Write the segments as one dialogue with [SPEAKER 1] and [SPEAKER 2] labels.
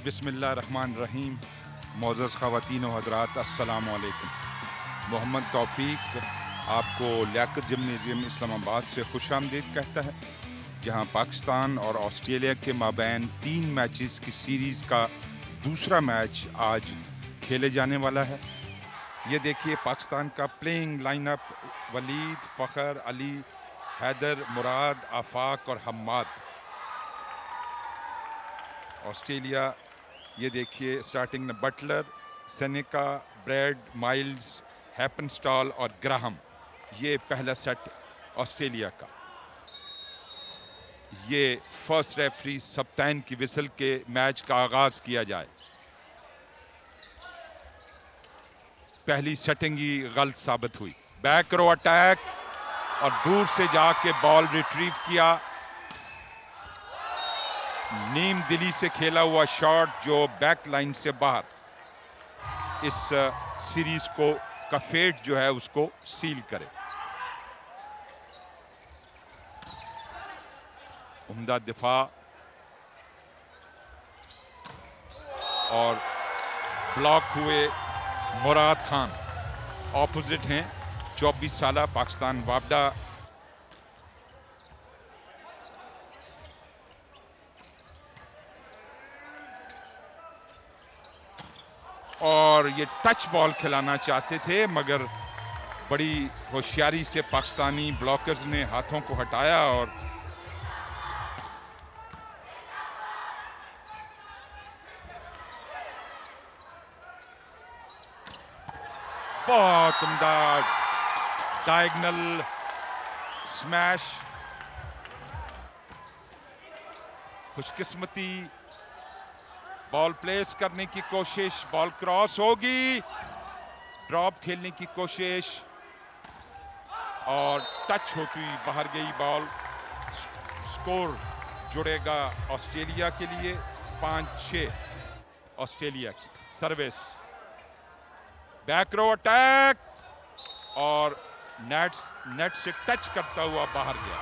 [SPEAKER 1] बिस्मिल्लाहिर्रहमानिर्रहीम। मुअज़्ज़ज़ ख़वातीन व हज़रात, अस्सलामु अलैकुम। मोहम्मद तौफ़ीक आपको लियाकत जिम्नेज़ियम इस्लामाबाद से खुशामदीद कहता है, जहां पाकिस्तान और ऑस्ट्रेलिया के माबैन 3 मैचेस की सीरीज़ का दूसरा मैच आज खेले जाने वाला है। ये देखिए पाकिस्तान का प्लेइंग लाइनअप: वलीद, फ़खर, अली, हैदर, मुराद, आफाक और हम्माद। ऑस्ट्रेलिया, ये देखिए स्टार्टिंग में बटलर, सेनेका, ब्रैड, माइल्स, हैपनस्टॉल और ग्राहम। ये पहला सेट ऑस्ट्रेलिया का। ये फर्स्ट रेफरी सप्तान की विसल के मैच का आगाज किया जाए। पहली सेटिंग ही गलत साबित हुई। बैक रो अटैक और दूर से जाके बॉल रिट्रीव किया। नीम दिली से खेला हुआ शॉट जो बैक लाइन से बाहर इस सीरीज को का फेट जो है उसको सील करे। उम्दा दिफा और ब्लॉक हुए मुराद खान ऑपोजिट हैं, 24 साला पाकिस्तान वापडा। और ये टच बॉल खिलाना चाहते थे, मगर बड़ी होशियारी से पाकिस्तानी ब्लॉकर्स ने हाथों को हटाया और बहुत उम्दा डायगोनल स्मैश। खुशकिस्मती बॉल प्लेस करने की कोशिश, बॉल क्रॉस होगी, ड्रॉप खेलने की कोशिश और टच होती बाहर गई बॉल। स्कोर जुड़ेगा ऑस्ट्रेलिया के लिए 5-6 ऑस्ट्रेलिया की। सर्विस, बैक रो अटैक और नेट से टच करता हुआ बाहर गया।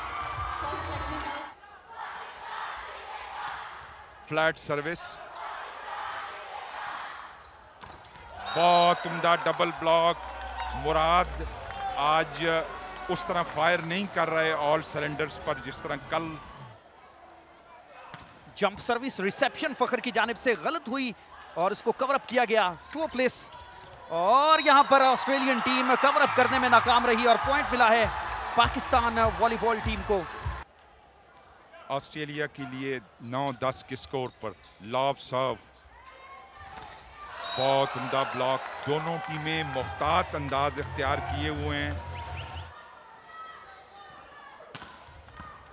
[SPEAKER 1] फ्लैट सर्विस, बहुत उम्दा डबल ब्लॉक। मुराद आज उस तरह फायर नहीं कर रहे ऑल सिलेंडर्स पर जिस तरह कल।
[SPEAKER 2] जंप सर्विस रिसेप्शन फखर की जानिब से गलत हुई और इसको कवर अप किया गया। स्लो प्लेस और यहां पर ऑस्ट्रेलियन टीम कवर अप करने में नाकाम रही और पॉइंट मिला है पाकिस्तान वॉलीबॉल टीम को।
[SPEAKER 1] ऑस्ट्रेलिया के लिए 9-10 के स्कोर पर लॉब सर्व, बहुत उम्दा ब्लॉक। दोनों टीमें मुहतात अंदाज इख्तियार किए हुए हैं।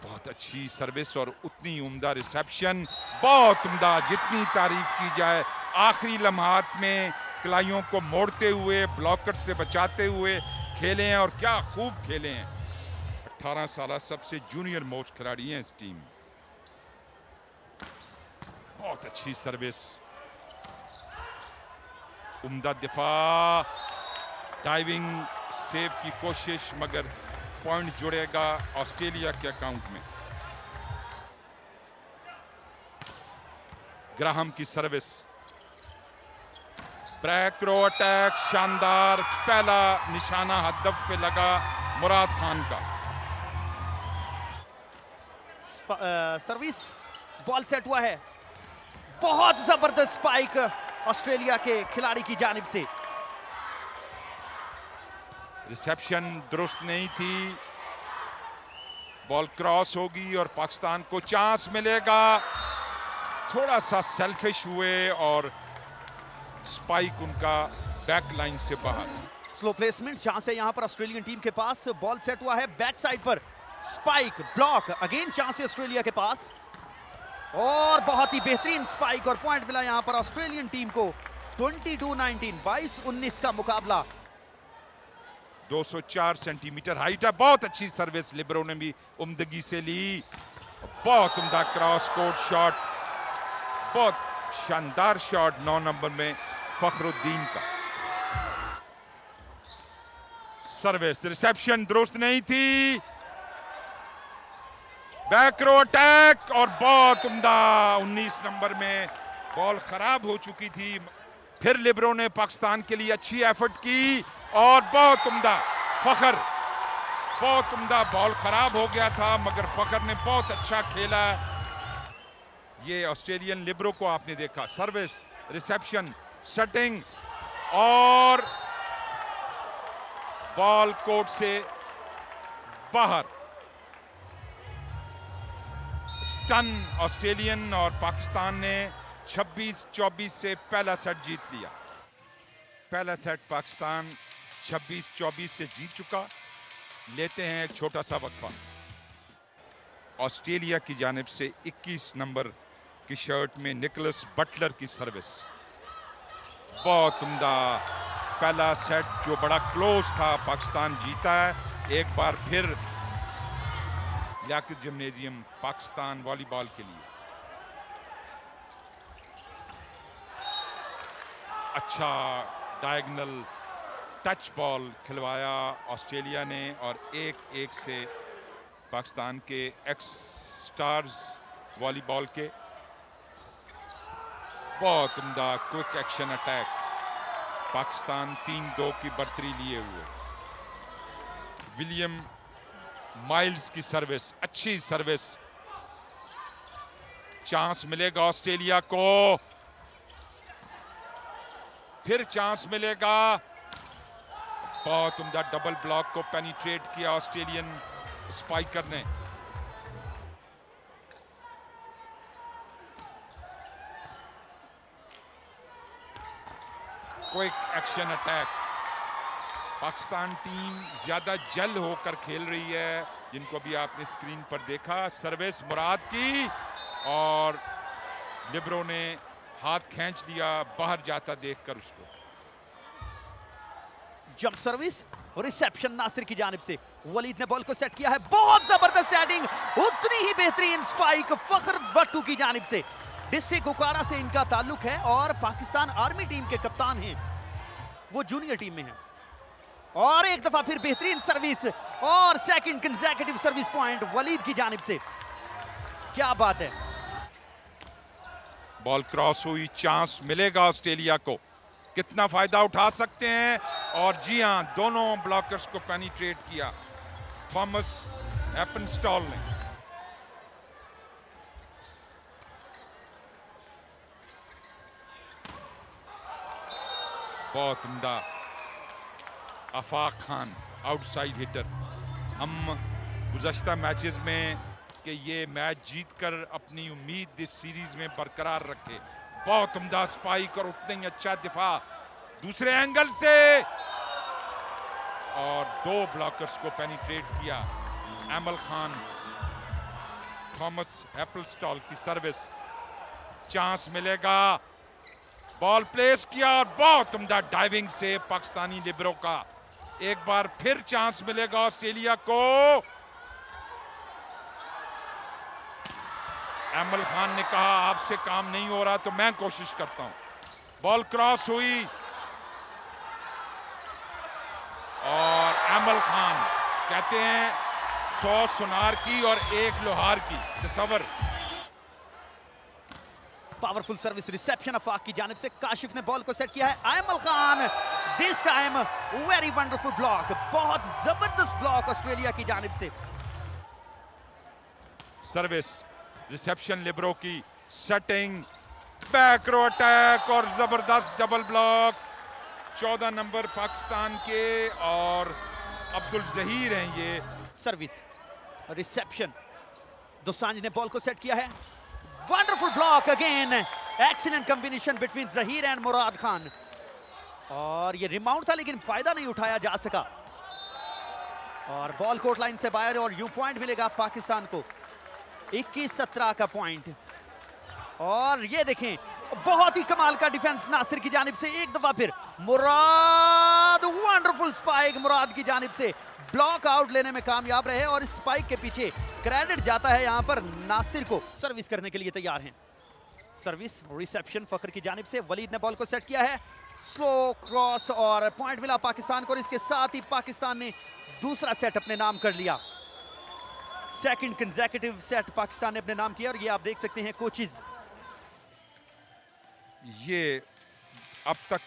[SPEAKER 1] बहुत अच्छी सर्विस और उतनी उम्दा रिसेप्शन, बहुत उम्दा। जितनी तारीफ की जाए, आखिरी लम्हात में कलाइयों को मोड़ते हुए, ब्लॉकर से बचाते हुए खेले हैं और क्या खूब खेले हैं। 18 साल सबसे जूनियर मोस्ट खिलाड़ी हैं इस टीम। बहुत अच्छी सर्विस, उम्दा दिफा, डाइविंग सेव की कोशिश, मगर पॉइंट जुड़ेगा ऑस्ट्रेलिया के अकाउंट में। ग्राहम की सर्विस, ब्रेक रो अटैक शानदार। पहला निशाना हदफ पे लगा मुराद खान का।
[SPEAKER 2] सर्विस, बॉल सेट हुआ है। बहुत जबरदस्त स्पाइक ऑस्ट्रेलिया के खिलाड़ी की जानिब से।
[SPEAKER 1] रिसेप्शन दुरुस्त नहीं थी, बॉल क्रॉस होगी और पाकिस्तान को चांस मिलेगा। थोड़ा सा सेल्फिश हुए और स्पाइक उनका बैक लाइन से बाहर।
[SPEAKER 2] स्लो प्लेसमेंट जहां से यहां पर ऑस्ट्रेलियन टीम के पास बॉल सेट हुआ है बैक साइड पर। स्पाइक, ब्लॉक, अगेन चांस है ऑस्ट्रेलिया के पास और बहुत ही बेहतरीन स्पाइक और पॉइंट मिला यहां पर ऑस्ट्रेलियन टीम को। 22-19, 22-19 का मुकाबला।
[SPEAKER 1] 204 सेंटीमीटर हाइट है। बहुत अच्छी सर्विस लिबरो ने भी उम्दगी से ली। बहुत उम्दा क्रॉस कोर्ट शॉट, बहुत शानदार शॉट 9 नंबर में फखरुद्दीन का। सर्विस, रिसेप्शन दुरुस्त नहीं थी, बैक रो अटैक और बहुत उम्दा 19 नंबर में बॉल खराब हो चुकी थी, फिर लिब्रो ने पाकिस्तान के लिए अच्छी एफर्ट की और बहुत उम्दा फखर, बहुत उम्दा। बॉल खराब हो गया था मगर फखर ने बहुत अच्छा खेला। ये ऑस्ट्रेलियन लिब्रो को आपने देखा, सर्विस, रिसेप्शन, सेटिंग और बॉल कोर्ट से बाहर। स्टन ऑस्ट्रेलियन और पाकिस्तान ने 26-24 से पहला सेट जीत लिया। पहला सेट पाकिस्तान 26-24 से जीत चुका। लेते हैं एक छोटा सा वक्फा। ऑस्ट्रेलिया की जानिब से 21 नंबर की शर्ट में निकोलस बटलर की सर्विस, बहुत उम्दा। पहला सेट जो बड़ा क्लोज था पाकिस्तान जीता है। एक बार फिर लियाकत जिम्नेजियम पाकिस्तान वॉलीबॉल के लिए। अच्छा डायगोनल टच बॉल खिलवाया ऑस्ट्रेलिया ने और 1-1 से पाकिस्तान के एक्स स्टार्स वॉलीबॉल के। बहुत उम्दा क्विक एक्शन अटैक, पाकिस्तान 3-2 की बढ़तरी लिए हुए। विलियम माइल्स की सर्विस, अच्छी सर्विस, चांस मिलेगा ऑस्ट्रेलिया को, फिर चांस मिलेगा। बहुत उम्दा डबल ब्लॉक को पेनिट्रेट किया ऑस्ट्रेलियन स्पाइकर ने। Quick action attack. Pakistan team ज्यादा जल होकर खेल रही है, जिनको भी आपने स्क्रीन पर देखा। सर्विस मुराद की और लिब्रो ने हाथ खींच लिया बाहर जाता देखकर उसको।
[SPEAKER 2] जंप सर्विस, रिसेप्शन नासिर की जानिब से। वलीद ने बॉल को सेट किया है, बहुत जबरदस्त सेटिंग, उतनी ही बेहतरीन स्पाइक फखर भट्टू की जानिब से। डिस्ट्रिक्ट कुपवारा से इनका ताल्लुक है और पाकिस्तान आर्मी टीम के कप्तान हैं, वो जूनियर टीम में हैं। और एक दफा फिर बेहतरीन सर्विस और second consecutive service point Waleed की जानिब से। क्या बात है।
[SPEAKER 1] बॉल क्रॉस हुई, चांस मिलेगा ऑस्ट्रेलिया को, कितना फायदा उठा सकते हैं। और जी हां, दोनों ब्लॉकर्स को पेनिट्रेट किया थॉमस एपनस्टॉल ने। बहुत उम्दा आफाक खान आउटसाइड हिटर। हम गुज़श्ता मैचेस में कि ये मैच जीतकर अपनी उम्मीद इस सीरीज में बरकरार रखे। बहुत उम्दा स्पाइक और उतना ही अच्छा दिफा दूसरे एंगल से, और 2 ब्लॉकर्स को पेनिट्रेट किया। एमल खान, थॉमस एपलस्टॉल की सर्विस, चांस मिलेगा, बॉल प्लेस किया और बहुत उम्दा डाइविंग से पाकिस्तानी लिब्रो का। एक बार फिर चांस मिलेगा ऑस्ट्रेलिया को। एमल खान ने कहा आपसे काम नहीं हो रहा तो मैं कोशिश करता हूं। बॉल क्रॉस हुई और एमल खान कहते हैं 100 सुनार की और 1 लोहार की, तसव्वुर।
[SPEAKER 2] पावरफुल सर्विस, रिसेप्शन अफाक की जानिब से। काशिफ ने बॉल को सेट किया है, Aimal Khan this time very wonderful block, बहुत जबरदस्त ब्लॉक ऑस्ट्रेलिया की जानिब से।
[SPEAKER 1] सर्विस, रिसेप्शन लिब्रो की, सेटिंग, बैक रो अटैक और जबरदस्त डबल ब्लॉक। 14 नंबर पाकिस्तान के और अब्दुल जहीर हैं ये।
[SPEAKER 2] सर्विस, रिसेप्शन, दोसांझ ने बॉल को सेट किया है, wonderful block again, excellent combination between Zaheer and Murad Khan. और ये रिमाउंड था लेकिन फायदा नहीं उठाया जा सका और बॉल कोर्ट लाइन से बाहर और यू पॉइंट मिलेगा पाकिस्तान को, 21-17 का पॉइंट। और ये देखें बहुत ही कमाल का डिफेंस नासिर की जानिब से। एक दफा फिर मुराद, वंडरफुल स्पाइक मुराद की जानिब से, ब्लॉक आउट लेने में कामयाब रहे और इस स्पाइक के पीछे क्रेडिट जाता है यहां पर नासिर को। सर्विस करने के लिए तैयार हैं। सर्विस, रिसेप्शन फखर की जानिब से। वलीद ने बॉल को सेट किया है, स्लो क्रॉस और पॉइंट मिला पाकिस्तान को। और इसके साथ ही पाकिस्तान ने दूसरा सेट अपने नाम कर लिया, सेकंड कंसेक्यूटिव सेट पाकिस्तान ने अपने नाम किया। और ये आप देख सकते हैं कोचेज
[SPEAKER 1] ये अब तक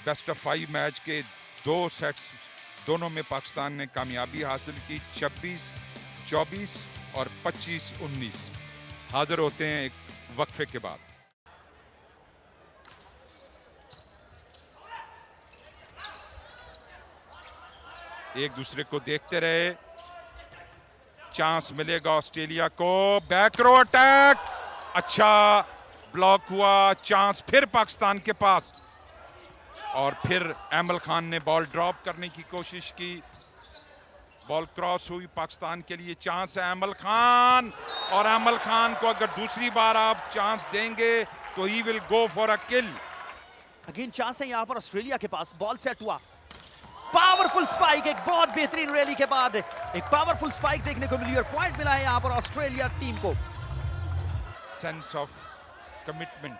[SPEAKER 1] बेस्ट ऑफ 5 मैच के 2 सेट्स दोनों में पाकिस्तान ने कामयाबी हासिल की, 26-24 और 25-19। हाजिर होते हैं एक वक्फे के बाद। एक दूसरे को देखते रहे, चांस मिलेगा ऑस्ट्रेलिया को, बैक रो अटैक, अच्छा ब्लॉक हुआ, चांस फिर पाकिस्तान के पास, और फिर अहमल खान ने बॉल ड्रॉप करने की कोशिश की, बॉल क्रॉस हुई, पाकिस्तान के लिए चांस है अहमल खान, और अहमल खान को अगर दूसरी बार आप चांस देंगे तो he will go for a kill.
[SPEAKER 2] Again chance है यहां पर ऑस्ट्रेलिया के पास, बॉल सेट हुआ, पावरफुल स्पाइक, एक बहुत बेहतरीन रैली के बाद एक पावरफुल स्पाइक देखने को मिली और पॉइंट मिला है यहां पर ऑस्ट्रेलिया टीम को।
[SPEAKER 1] सेंस ऑफ कमिटमेंट,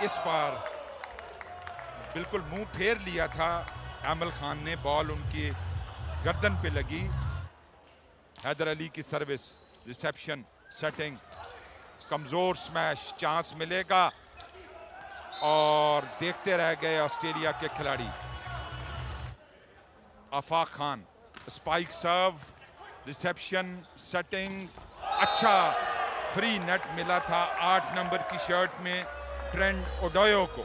[SPEAKER 1] इस बार बिल्कुल मुंह फेर लिया था अहमल खान ने, बॉल उनकी गर्दन पे लगी। हैदर अली की सर्विस, रिसेप्शन, सेटिंग, कमजोर स्मैश, चांस मिलेगा, और देखते रह गए ऑस्ट्रेलिया के खिलाड़ी। आफाक खान, स्पाइक सर्व, रिसेप्शन, सेटिंग, अच्छा फ्री नेट मिला था 8 नंबर की शर्ट में ट्रेंट ओडोयो को।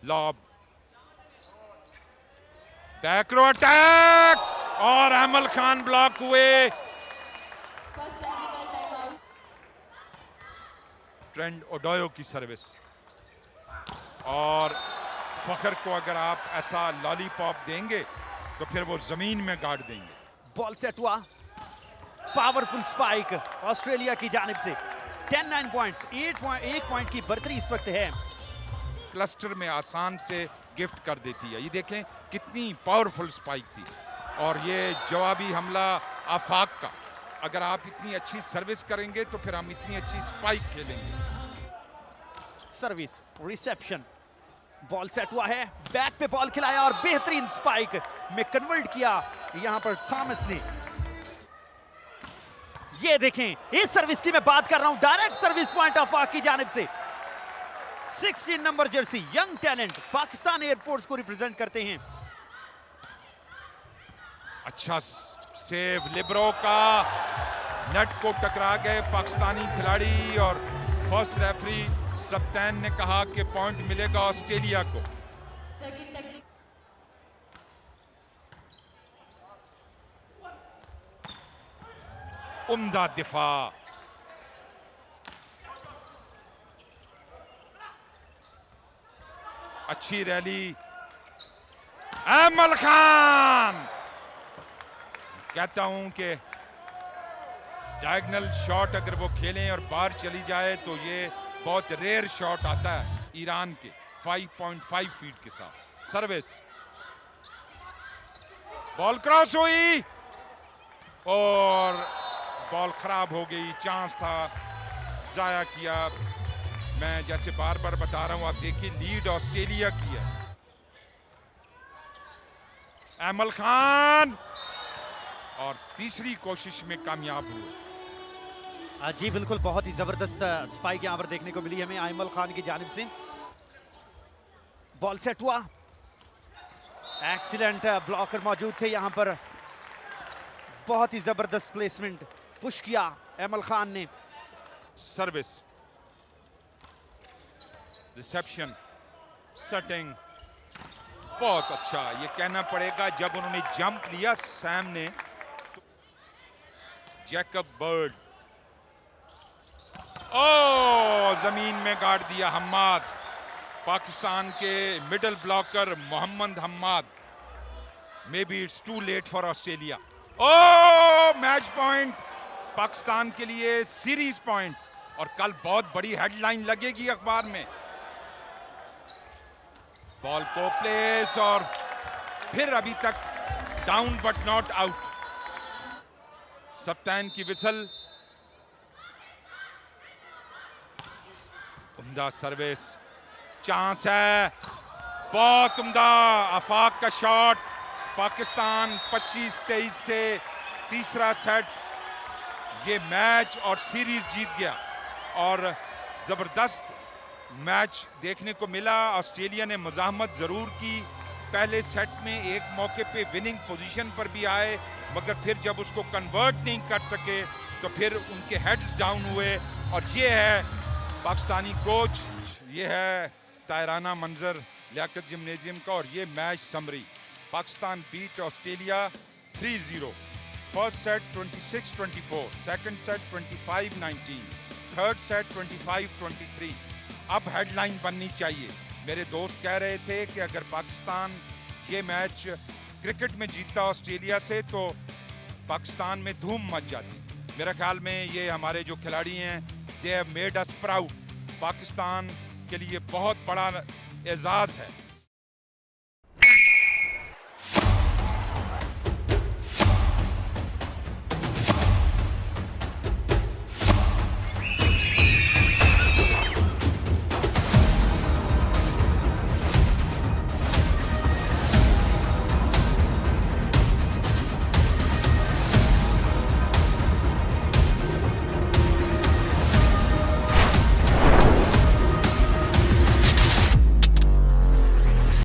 [SPEAKER 1] लॉब, बैक रो अटैक, और अहमल खान ब्लॉक हुए। ट्रेंट ओडोयो की सर्विस, और फखर को अगर आप ऐसा लॉलीपॉप देंगे तो फिर वो जमीन में गाड़ देंगे।
[SPEAKER 2] बॉल सेट हुआ, पावरफुल स्पाइक ऑस्ट्रेलिया की जानिब से। 10-9 पॉइंट्स, 1 पॉइंट की बढ़तरी इस वक्त है।
[SPEAKER 1] क्लस्टर में आसान से गिफ्ट कर देती है। ये देखें कितनी पावरफुल स्पाइक थी, और ये जवाबी हमला आफाक का, अगर आप इतनी अच्छी सर्विस करेंगे तो फिर हम इतनी अच्छी स्पाइक खेलेंगे।
[SPEAKER 2] सर्विस, रिसेप्शन, बॉल सेट हुआ है, बैक पे बॉल खिलाया और बेहतरीन स्पाइक में कन्वर्ट किया यहां पर थॉमस ने। ये देखें, इस सर्विस की मैं बात कर रहा हूं, डायरेक्ट सर्विस पॉइंट ऑफ पाक की जानिब से। 16 number Jersey, young talent, Pakistan air force को रिप्रेजेंट करते हैं।
[SPEAKER 1] अच्छा सेव लिब्रो का, नेट को टकरा गए पाकिस्तानी खिलाड़ी, और फर्स्ट रेफरी सप्तान ने कहा कि पॉइंट मिलेगा ऑस्ट्रेलिया को। उम्दा दिफा, अच्छी रैली, अहमल खान, कहता हूं कि डायगोनल शॉट अगर वो खेलें और बाहर चली जाए तो ये बहुत रेयर शॉट आता है ईरान के 5.5 फीट के साथ। सर्विस, बॉल क्रॉस हुई और बॉल खराब हो गई, चांस था, जाया किया। मैं जैसे बार बार बता रहा हूं, आप देखिए लीड ऑस्ट्रेलिया की है। अहमल खान, और तीसरी कोशिश में कामयाब हुए।
[SPEAKER 2] जी बिल्कुल, बहुत ही जबरदस्त स्पाइक यहां पर देखने को मिली हमें आइमल खान की जानिब से। बॉल सेट हुआ, एक्सीलेंट ब्लॉकर मौजूद थे यहां पर, बहुत ही जबरदस्त प्लेसमेंट, पुश किया आइमल खान ने।
[SPEAKER 1] सर्विस, रिसेप्शन, सेटिंग, बहुत अच्छा। ये कहना पड़ेगा जब उन्होंने जंप लिया सैम ने, तो जैकब बर्ड, ओ जमीन में गाड़ दिया हम्माद, पाकिस्तान के middle blocker Mohammad Hammad. Maybe it's too late for Australia. Oh match point Pakistan के लिए, सीरीज पॉइंट, और कल बहुत बड़ी हेडलाइन लगेगी अखबार में। बॉल को प्लेस, और फिर अभी तक डाउन बट नॉट आउट। सप्तान की विसल, उम्दा सर्विस, चांस है, बहुत उम्दा आफाक का शॉट। पाकिस्तान 25-23 से तीसरा सेट, ये मैच और सीरीज जीत गया। और ज़बरदस्त मैच देखने को मिला। ऑस्ट्रेलिया ने मुज़ाहमत ज़रूर की, पहले सेट में एक मौके पे विनिंग पोजीशन पर भी आए, मगर फिर जब उसको कन्वर्ट नहीं कर सके तो फिर उनके हेड्स डाउन हुए। और ये है पाकिस्तानी कोच, ये है तायराना मंजर लियाकत जिम्नेजियम का, और ये match summary. Pakistan beat Australia 3-0। First set 26-24, second set 25-19, third set 25-23। अब हेडलाइन बननी चाहिए। मेरे दोस्त कह रहे थे कि अगर पाकिस्तान ये मैच क्रिकेट में जीतता ऑस्ट्रेलिया से तो पाकिस्तान में धूम मच जाती। मेरे ख्याल में ये हमारे जो खिलाड़ी हैं, they have made us proud. Pakistan के लिए बहुत बड़ा एजाज़ है